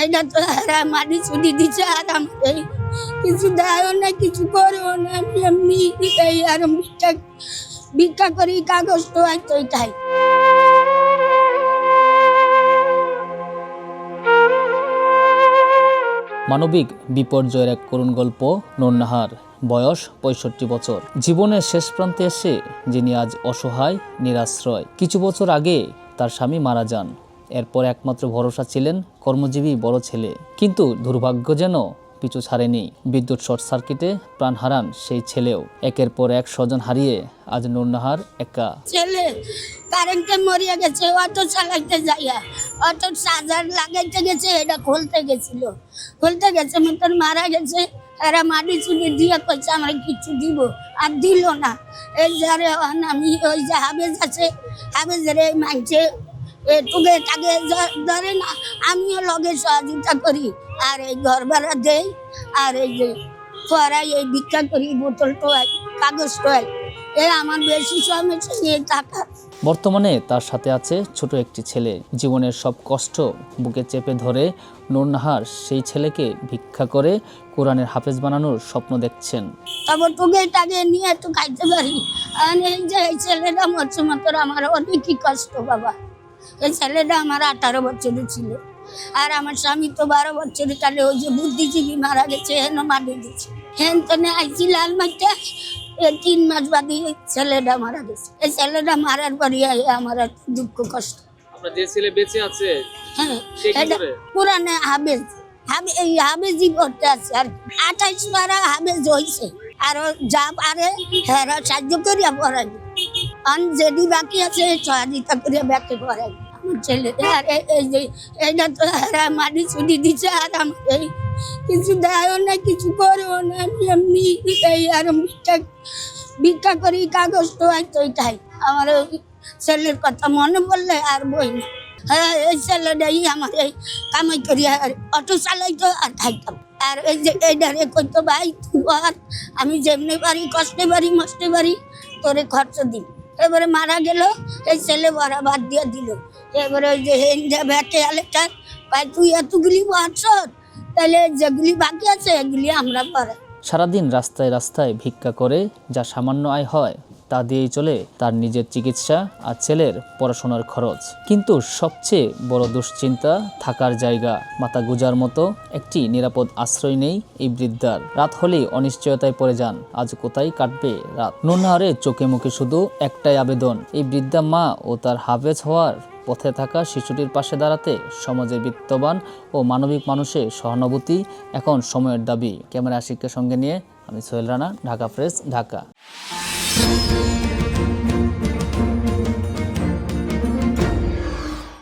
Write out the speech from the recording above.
এইটা তো এরা মাটি ছুটি দিচ্ছে আর আমাকে কিছু দেয়ও না, কিছু করেও না। আমি এমনি এই আর ভিক্ষা করি, কাগজ তো এটাই। মানবিক বিপর্যয়ের এক করুণ গল্প। নূর নাহার, বয়স ৬৫ বছর। জীবনের শেষ প্রান্তে এসে যিনি আজ অসহায়, নিরাশ্রয়। কিছু বছর আগে তার স্বামী মারা যান। এরপর একমাত্র ভরসা ছিলেন কর্মজীবী বড় ছেলে। কিন্তু দুর্ভাগ্য যেন পিছু ছাড়েনি। বিদ্যুৎ শর্ট সার্কিটে প্রাণ হারান সেই ছেলেও। একের পর এক স্বজন হারিয়ে আজ নূর নাহার একা। ছেলে কারেন্টে মরিয়া গেছে, অটো চালাইতে যাইয়া অটো চার্জার লাগাইতে গেছে, এটা খুলতে গেছে মতন মারা গেছে। এরা মাটি চুনি দিয়ে কইছে আমরা কিছু দিব, আর দিল না। এই যারে আমি ওই যে হাবেজ আছে, হাবেজের মানছে টুকে টাকে ধরে না, আমিও লগে সহযোগিতা করি, আর এই ঘর ভাড়া দেই, আর এই যে ফরাই এই ভিক্ষা করি, বোতল টোয়াই, কাগজ টোয়াই। আমার বেশি সমস্যা নিয়ে টাকা। বর্তমানে তার সাথে আছে ছোট একটি ছেলে। জীবনের সব কষ্ট বুকে চেপে ধরে নূর নাহার সেই ছেলেকে ভিক্ষা করে কোরআনের হাফেজ বানানোর স্বপ্ন দেখছেন। তারপর তোকে টাকে নিয়ে একটু খাইতে পারি। আর এই যে এই ছেলেটা মরছে মাত্র, আমার অনেকই কষ্ট বাবা। এই ছেলেটা আমার 18 বছরের ছিল, আর আমার স্বামী তো 12 বছরের। তাহলে ওই যে বুদ্ধিজীবী মারা গেছে, হেন মাটি দিচ্ছে, হেন তো আইছি লাল মাঠে। 3 মাস বাদে ছেলেটা মারা গেছে। এই ছেলেটা মারার পরে আমার দুঃখ কষ্ট। আপনার যে ছেলে বেঁচে আছে, হ্যাঁ, এটা কোরআনে এই হাবেজি পড়তে আছে, আর 28 পারা হাবেজ হয়েছে। আর যা পারে হ্যাঁ সাহায্য করিয়া পড়াইবে, আর যেটি বাকি আছে সহযোগিতা করিয়া ব্যাকে পড়াইবে আমার ছেলে। আর এই যে এইটা তো এরা মাটি ছুটি দিচ্ছে, আর আমাকে কিছু দেয়ও না, কিছু করেও না। আমি এমনি এই আর ভিক্ষা করি, কাগজ তো এটাই। আমার ছেলের কথা মনে পড়লে আর বই না। হ্যাঁ, এই ছেলেটাই আমার এই কামাই করি, আর অটো চালাইতো আর খাইতাম। আর এই যে এইটারে কইতো ভাই তুই আর আমি যেমনি পারি, কষ্টে পারি, মষ্টে পারি, তোরে খরচ দিই। এবারে মারা গেল, এই ছেলে ভরা বাদ দিয়ে দিল। এবারে ওই যে হেন্দা ব্যাটে আলেটার ভাই তুই এতগুলি পারছ, তাহলে যেগুলি বাকি আছে এগুলি আমরা পারে। সারাদিন রাস্তায় রাস্তায় ভিক্ষা করে যা সামান্য আয় হয় তা দিয়েই চলে তার নিজের চিকিৎসা আর ছেলের পড়াশোনার খরচ। কিন্তু সবচেয়ে বড় দুশ্চিন্তা থাকার জায়গা। মাথা গুজার মতো একটি নিরাপদ আশ্রয় নেই এই বৃদ্ধার। রাত হলেই অনিশ্চয়তায় পড়ে যান, আজ কোথায় কাটবে রাত। নূর নাহারের চোখে মুখে শুধু একটাই আবেদন, এই বৃদ্ধা মা ও তার হাফেজ হওয়ার পথে থাকা শিশুটির পাশে দাঁড়াতে সমাজের বিত্তবান ও মানবিক মানুষের সহানুভূতি এখন সময়ের দাবি। ক্যামেরা আশিককে সঙ্গে নিয়ে আমি সোহেল রানা, ঢাকা প্রেস, ঢাকা।